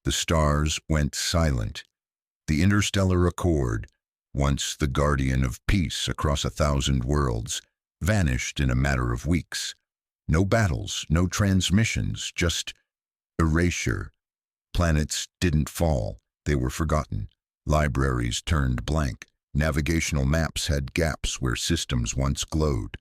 The stars went silent. The Interstellar Accord, once the guardian of peace across 1,000 worlds, vanished in a matter of weeks. No battles, no transmissions, just erasure. Planets didn't fall, they were forgotten. Libraries turned blank. Navigational maps had gaps where systems once glowed.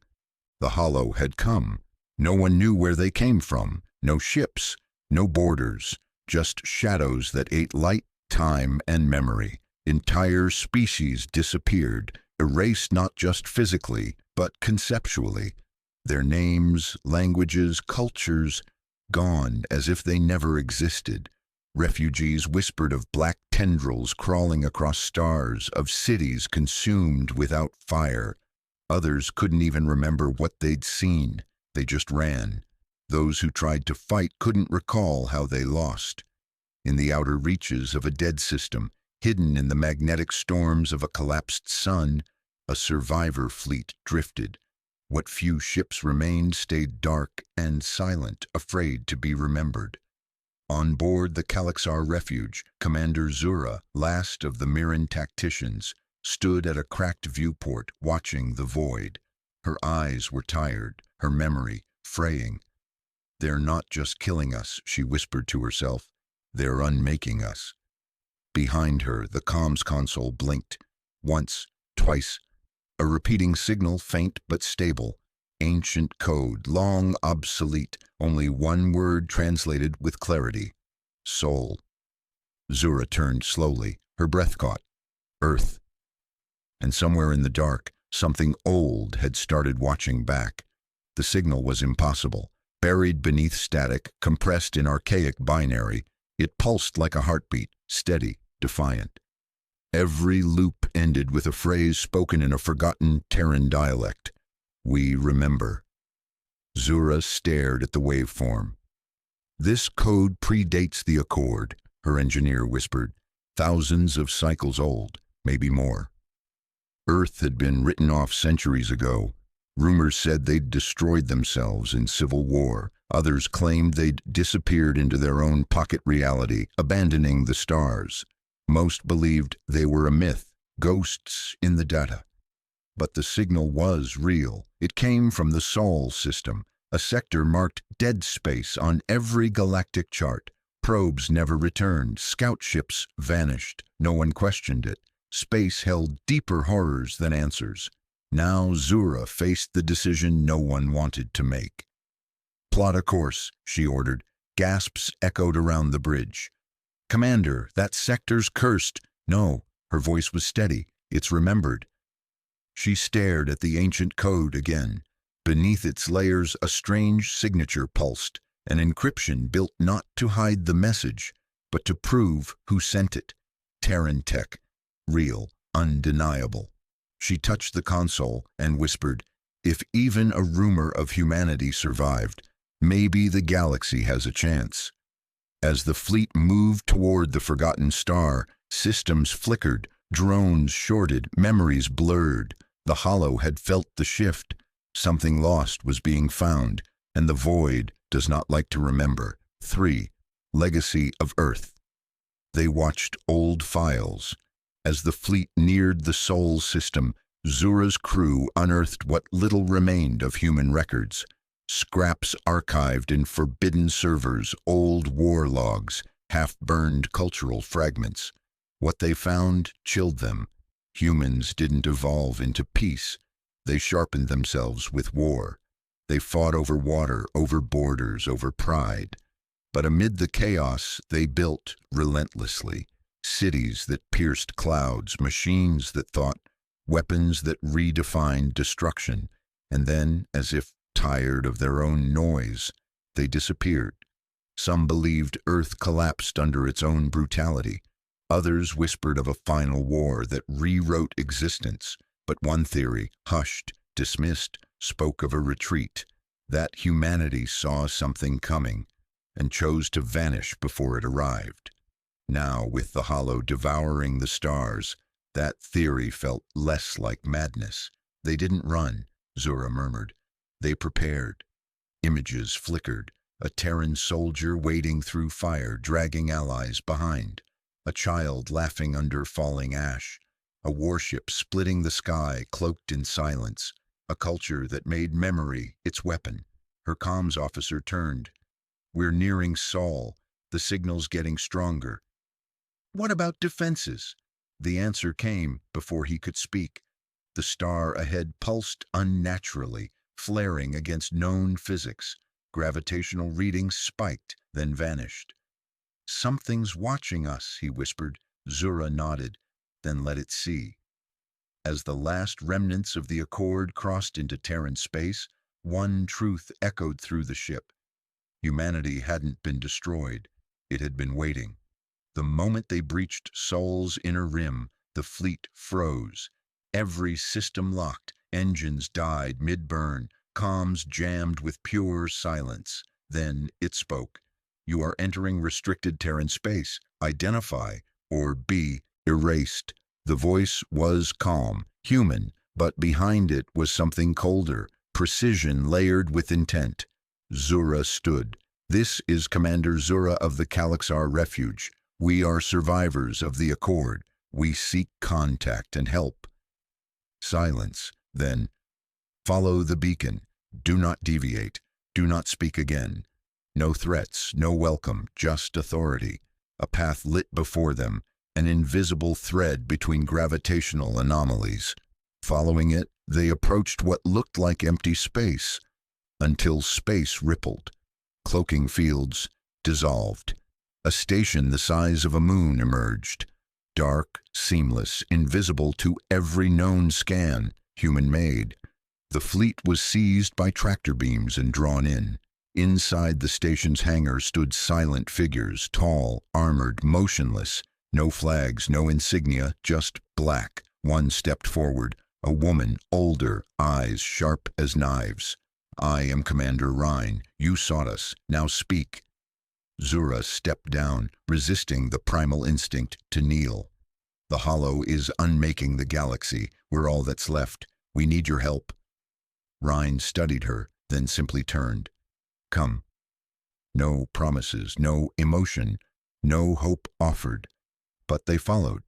The hollow had come. No one knew where they came from. No ships, no borders, just shadows that ate light, time, and memory. Entire species disappeared, erased not just physically, but conceptually. Their names, languages, cultures, gone as if they never existed. Refugees whispered of black tendrils crawling across stars, of cities consumed without fire. Others couldn't even remember what they'd seen. They just ran. Those who tried to fight couldn't recall how they lost. In the outer reaches of a dead system, hidden in the magnetic storms of a collapsed sun, a survivor fleet drifted. What few ships remained stayed dark and silent, afraid to be remembered. On board the Calaxar refuge, Commander Zura, last of the Mirren tacticians, stood at a cracked viewport, watching the void. Her eyes were tired, her memory fraying. "They're not just killing us," she whispered to herself. "They're unmaking us." Behind her, the comms console blinked. Once, twice. A repeating signal, faint but stable. Ancient code, long obsolete, only one word translated with clarity. Soul. Zura turned slowly, her breath caught. Earth. And somewhere in the dark, something old had started watching back. The signal was impossible. Buried beneath static, compressed in archaic binary, it pulsed like a heartbeat, steady, defiant. Every loop ended with a phrase spoken in a forgotten Terran dialect. "We remember." Zura stared at the waveform. "This code predates the Accord," her engineer whispered. "Thousands of cycles old, maybe more." Earth had been written off centuries ago. Rumors said they'd destroyed themselves in civil war. Others claimed they'd disappeared into their own pocket reality, abandoning the stars. Most believed they were a myth, ghosts in the data. But the signal was real. It came from the Sol system, a sector marked dead space on every galactic chart. Probes never returned. Scout ships vanished. No one questioned it. Space held deeper horrors than answers. Now Zura faced the decision no one wanted to make. "Plot a course," she ordered. Gasps echoed around the bridge. "Commander, that sector's cursed." "No," her voice was steady. "It's remembered." She stared at the ancient code again. Beneath its layers, a strange signature pulsed, an encryption built not to hide the message, but to prove who sent it. Terran tech. Real, undeniable. She touched the console and whispered, "If even a rumor of humanity survived, maybe the galaxy has a chance." As the fleet moved toward the forgotten star, systems flickered, drones shorted, memories blurred. The hollow had felt the shift. Something lost was being found, and the void does not like to remember. 3. Legacy of Earth. They watched old files. As the fleet neared the Sol system, Zura's crew unearthed what little remained of human records. Scraps archived in forbidden servers, old war logs, half-burned cultural fragments. What they found chilled them. Humans didn't evolve into peace. They sharpened themselves with war. They fought over water, over borders, over pride. But amid the chaos, they built relentlessly. Cities that pierced clouds, machines that thought, weapons that redefined destruction. And then, as if tired of their own noise, they disappeared. Some believed Earth collapsed under its own brutality. Others whispered of a final war that rewrote existence. But one theory, hushed, dismissed, spoke of a retreat. That humanity saw something coming and chose to vanish before it arrived. Now, with the hollow devouring the stars, that theory felt less like madness. "They didn't run," Zura murmured. "They prepared." Images flickered. A Terran soldier wading through fire, dragging allies behind. A child laughing under falling ash. A warship splitting the sky, cloaked in silence. A culture that made memory its weapon. Her comms officer turned. "We're nearing Sol. The signal's getting stronger." "What about defenses?" The answer came before he could speak. The star ahead pulsed unnaturally, flaring against known physics. Gravitational readings spiked, then vanished. "Something's watching us," he whispered. Zura nodded, then let it see. As the last remnants of the Accord crossed into Terran space, one truth echoed through the ship. Humanity hadn't been destroyed. It had been waiting. The moment they breached Sol's inner rim, the fleet froze. Every system locked, engines died mid-burn, comms jammed with pure silence. Then it spoke. "You are entering restricted Terran space. Identify, or be erased." The voice was calm, human, but behind it was something colder, precision layered with intent. Zura stood. "This is Commander Zura of the Calaxar Refuge. We are survivors of the Accord. We seek contact and help." Silence. Then, "Follow the beacon. Do not deviate. Do not speak again." No threats, no welcome, just authority. A path lit before them, an invisible thread between gravitational anomalies. Following it, they approached what looked like empty space, until space rippled. Cloaking fields dissolved. A station the size of a moon emerged. Dark, seamless, invisible to every known scan, human-made. The fleet was seized by tractor beams and drawn in. Inside the station's hangar stood silent figures, tall, armored, motionless. No flags, no insignia, just black. One stepped forward, a woman, older, eyes sharp as knives. "I am Commander Rhine. You sought us. Now speak." Zura stepped down, resisting the primal instinct to kneel. "The Hollow is unmaking the galaxy. We're all that's left. We need your help." Rhine studied her, then simply turned. "Come." No promises, no emotion, no hope offered. But they followed,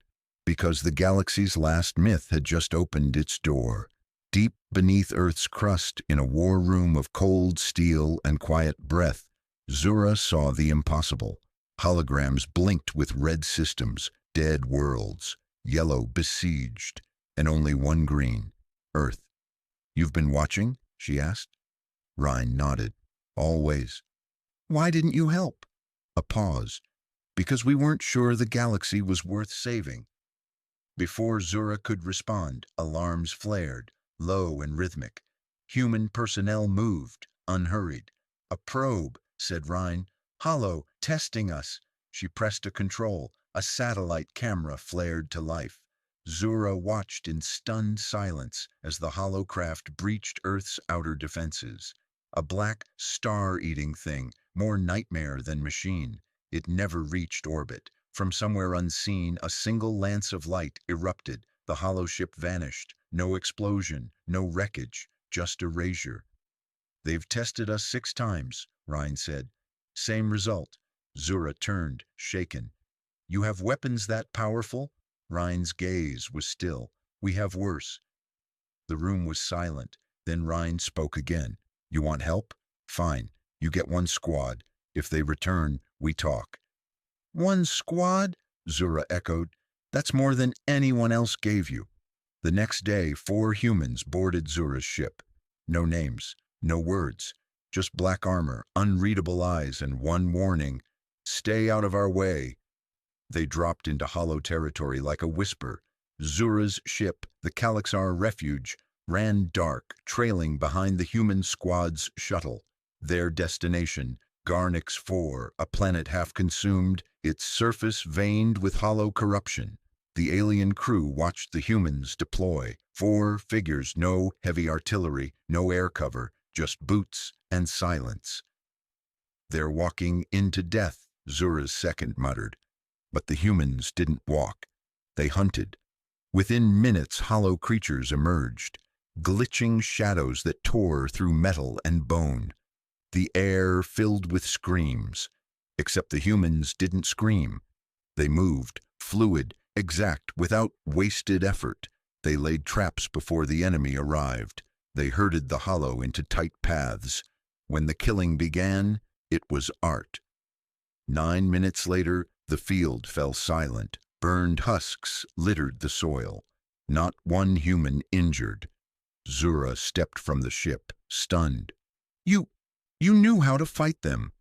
because the galaxy's last myth had just opened its door. Deep beneath Earth's crust, in a war room of cold steel and quiet breath, Zura saw the impossible. Holograms blinked with red systems, dead worlds, yellow besieged, and only one green, Earth. "You've been watching?" she asked. Rhine nodded. "Always." "Why didn't you help?" A pause. "Because we weren't sure the galaxy was worth saving." Before Zura could respond, alarms flared, low and rhythmic. Human personnel moved, unhurried. "A probe," said Rhine. "Hollow, testing us." She pressed a control. A satellite camera flared to life. Zura watched in stunned silence as the hollow craft breached Earth's outer defenses. A black, star-eating thing, more nightmare than machine. It never reached orbit. From somewhere unseen, a single lance of light erupted. The hollow ship vanished. No explosion, no wreckage, just erasure. "They've tested us 6 times, Rhine said. "Same result." Zura turned, shaken. "You have weapons that powerful?" Rhine's gaze was still. "We have worse." The room was silent. Then Rhine spoke again. "You want help? Fine. You get 1 squad. If they return, we talk." "1 squad?" Zura echoed. "That's more than anyone else gave you." The next day, 4 humans boarded Zura's ship. No names, no words, just black armor, unreadable eyes, and one warning: "Stay out of our way." They dropped into hollow territory like a whisper. Zura's ship, the Calaxar Refuge, ran dark, trailing behind the human squad's shuttle. Their destination, Garnix 4, a planet half consumed, its surface veined with hollow corruption. The alien crew watched the humans deploy. 4 figures, no heavy artillery, no air cover, just boots and silence. "They're walking into death," Zura's second muttered. But the humans didn't walk. They hunted. Within minutes, hollow creatures emerged, glitching shadows that tore through metal and bone. The air filled with screams. Except the humans didn't scream. They moved, fluid, exact, without wasted effort. They laid traps before the enemy arrived. They herded the hollow into tight paths. When the killing began, it was art. 9 minutes later, the field fell silent. Burned husks littered the soil. Not one human injured. Zura stepped from the ship, stunned. You knew how to fight them."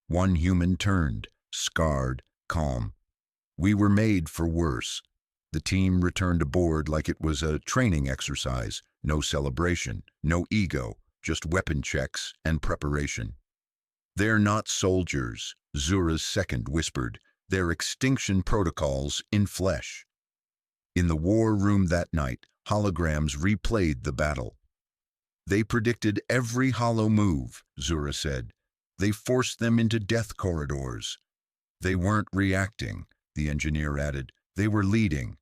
One human turned, scarred, calm. "We were made for worse." The team returned aboard like it was a training exercise. No celebration, no ego, just weapon checks and preparation. "They're not soldiers," Zura's second whispered. "They're extinction protocols in flesh." In the war room that night, holograms replayed the battle. "They predicted every hollow move," Zura said. "They forced them into death corridors." "They weren't reacting," the engineer added. "They were leading."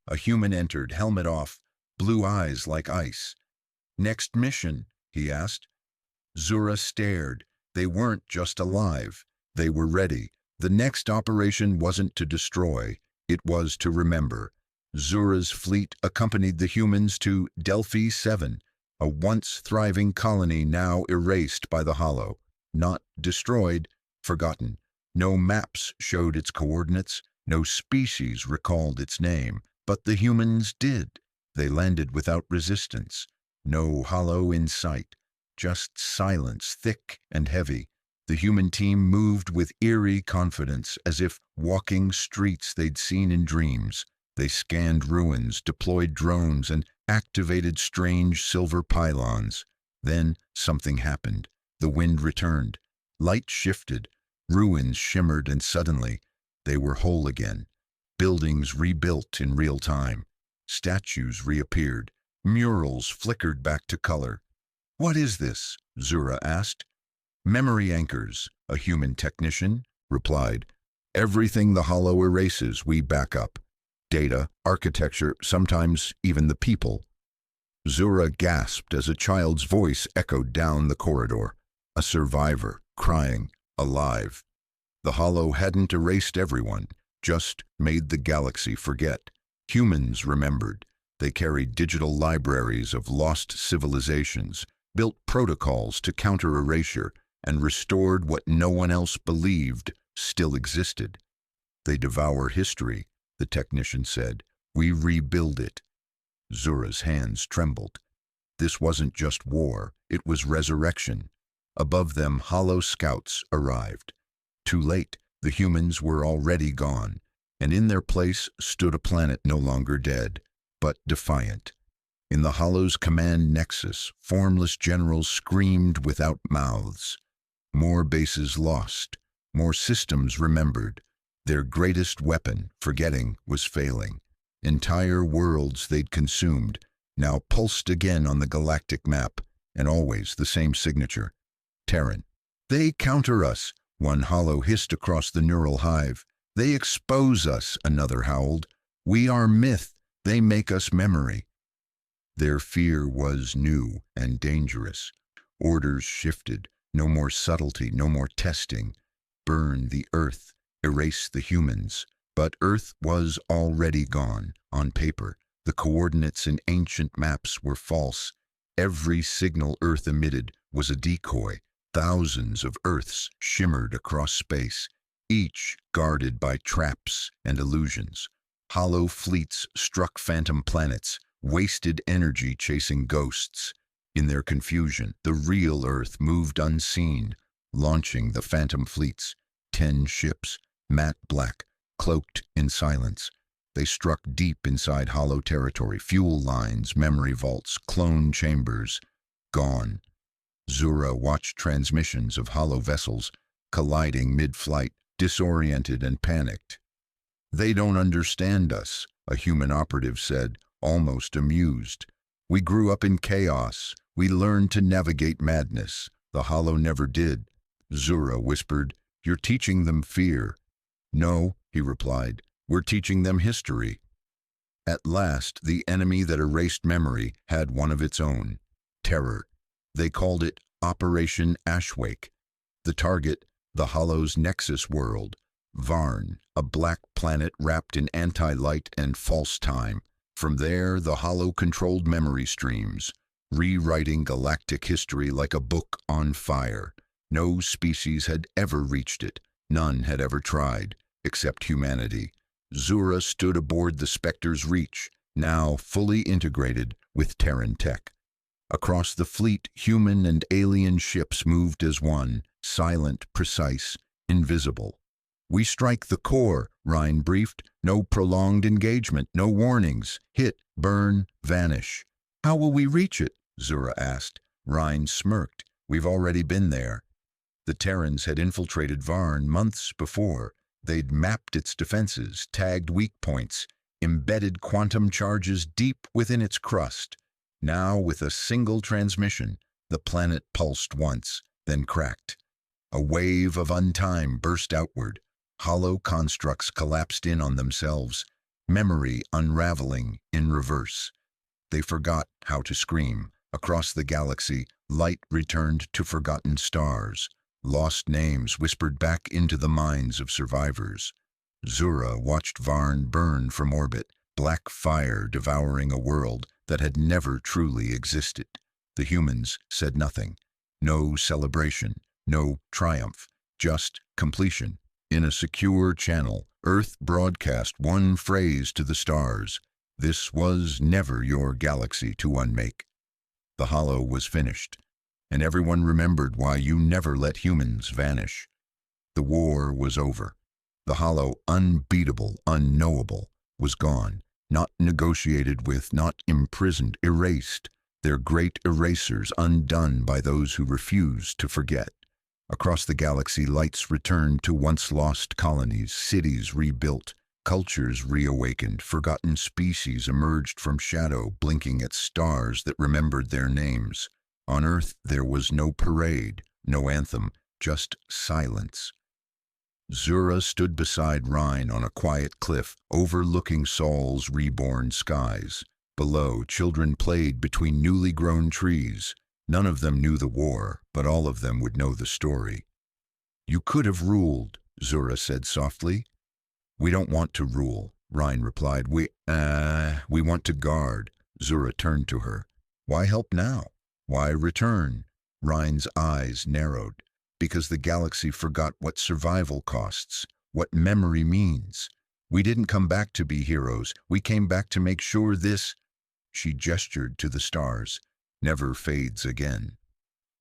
A human entered, helmet off, blue eyes like ice. "Next mission?" he asked. Zura stared. They weren't just alive. They were ready. The next operation wasn't to destroy. It was to remember. Zura's fleet accompanied the humans to Delphi 7, a once thriving colony now erased by the Hollow. Not destroyed, forgotten. No maps showed its coordinates, no species recalled its name, but the humans did. They landed without resistance. No Hollow in sight, just silence, thick and heavy. The human team moved with eerie confidence, as if walking streets they'd seen in dreams. They scanned ruins, deployed drones, and activated strange silver pylons. Then something happened. The wind returned. Light shifted. Ruins shimmered, and suddenly they were whole again. Buildings rebuilt in real time. Statues reappeared. Murals flickered back to color. "What is this?" Zura asked. "Memory anchors," a human technician replied. "Everything the Hollow erases, we back up. Data, architecture, sometimes even the people." Zura gasped as a child's voice echoed down the corridor. A survivor, crying, alive. The Hollow hadn't erased everyone, just made the galaxy forget. Humans remembered. They carried digital libraries of lost civilizations, built protocols to counter erasure, and restored what no one else believed still existed. "They devour history," the technician said. "We rebuild it." Zura's hands trembled. This wasn't just war, it was resurrection. Above them, Hollow scouts arrived. Too late, the humans were already gone, and in their place stood a planet no longer dead, but defiant. In the Hollow's command nexus, formless generals screamed without mouths. More bases lost, more systems remembered. Their greatest weapon, forgetting, was failing. Entire worlds they'd consumed, now pulsed again on the galactic map, and always the same signature. Terran. "They counter us," one Hollow hissed across the neural hive. "They expose us," another howled. "We are myth. They make us memory." Their fear was new and dangerous. Orders shifted. No more subtlety, no more testing. Burn the Earth, erase the humans. But Earth was already gone, on paper. The coordinates in ancient maps were false. Every signal Earth emitted was a decoy. Thousands of Earths shimmered across space, each guarded by traps and illusions. Hollow fleets struck phantom planets, wasted energy chasing ghosts. In their confusion, the real Earth moved unseen, launching the phantom fleets. 10 ships, matte black, cloaked in silence. They struck deep inside Hollow territory, fuel lines, memory vaults, clone chambers. Gone. Zura watched transmissions of Hollow vessels, colliding mid-flight, disoriented and panicked. "They don't understand us," a human operative said, almost amused. "We grew up in chaos. We learned to navigate madness. The Hollow never did." Zura whispered, "You're teaching them fear." "No," he replied, "we're teaching them history." At last, the enemy that erased memory had one of its own. Terror. They called it Operation Ashwake. The target, the Hollow's nexus world, Varn, a black planet wrapped in anti-light and false time. From there, the Hollow controlled memory streams, rewriting galactic history like a book on fire. No species had ever reached it. None had ever tried, except humanity. Zura stood aboard the Spectre's reach, now fully integrated with Terran tech. Across the fleet, human and alien ships moved as one, silent, precise, invisible. "We strike the core," Rhine briefed. "No prolonged engagement, no warnings. Hit, burn, vanish." "How will we reach it?" Zura asked. Rhine smirked. "We've already been there." The Terrans had infiltrated Varn months before. They'd mapped its defenses, tagged weak points, embedded quantum charges deep within its crust. Now, with a single transmission, the planet pulsed once, then cracked. A wave of untime burst outward. Hollow constructs collapsed in on themselves, memory unraveling in reverse. They forgot how to scream. Across the galaxy, light returned to forgotten stars. Lost names whispered back into the minds of survivors. Zura watched Varn burn from orbit, black fire devouring a world that had never truly existed. The humans said nothing. No celebration, no triumph, just completion. In a secure channel, Earth broadcast one phrase to the stars: "This was never your galaxy to unmake." The Hollow was finished, and everyone remembered why you never let humans vanish. The war was over. The Hollow, unbeatable, unknowable, was gone. Not negotiated with, not imprisoned, erased. Their great erasers undone by those who refused to forget. Across the galaxy, lights returned to once lost colonies, cities rebuilt, cultures reawakened, forgotten species emerged from shadow, blinking at stars that remembered their names. On Earth, there was no parade, no anthem, just silence. Zura stood beside Rhine on a quiet cliff, overlooking Sol's reborn skies. Below, children played between newly grown trees. None of them knew the war, but all of them would know the story. "You could have ruled," Zura said softly. "We don't want to rule," Rhine replied. We want to guard." Zura turned to her. "Why help now? Why return?" Rhine's eyes narrowed. "Because the galaxy forgot what survival costs, what memory means. We didn't come back to be heroes. We came back to make sure this," she gestured to the stars, "never fades again."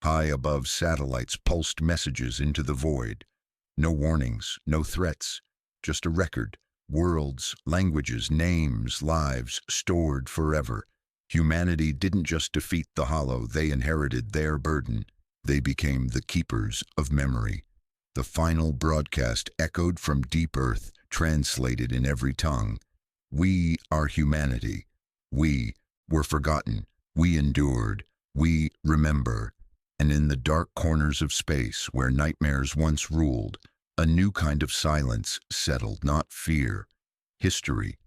High above, satellites pulsed messages into the void. No warnings, no threats, just a record. Worlds, languages, names, lives, stored forever. Humanity didn't just defeat the Hollow, they inherited their burden. They became the keepers of memory. The final broadcast echoed from deep Earth, translated in every tongue. "We are humanity. We were forgotten. We endured. We remember." And in the dark corners of space, where nightmares once ruled, a new kind of silence settled, not fear. History,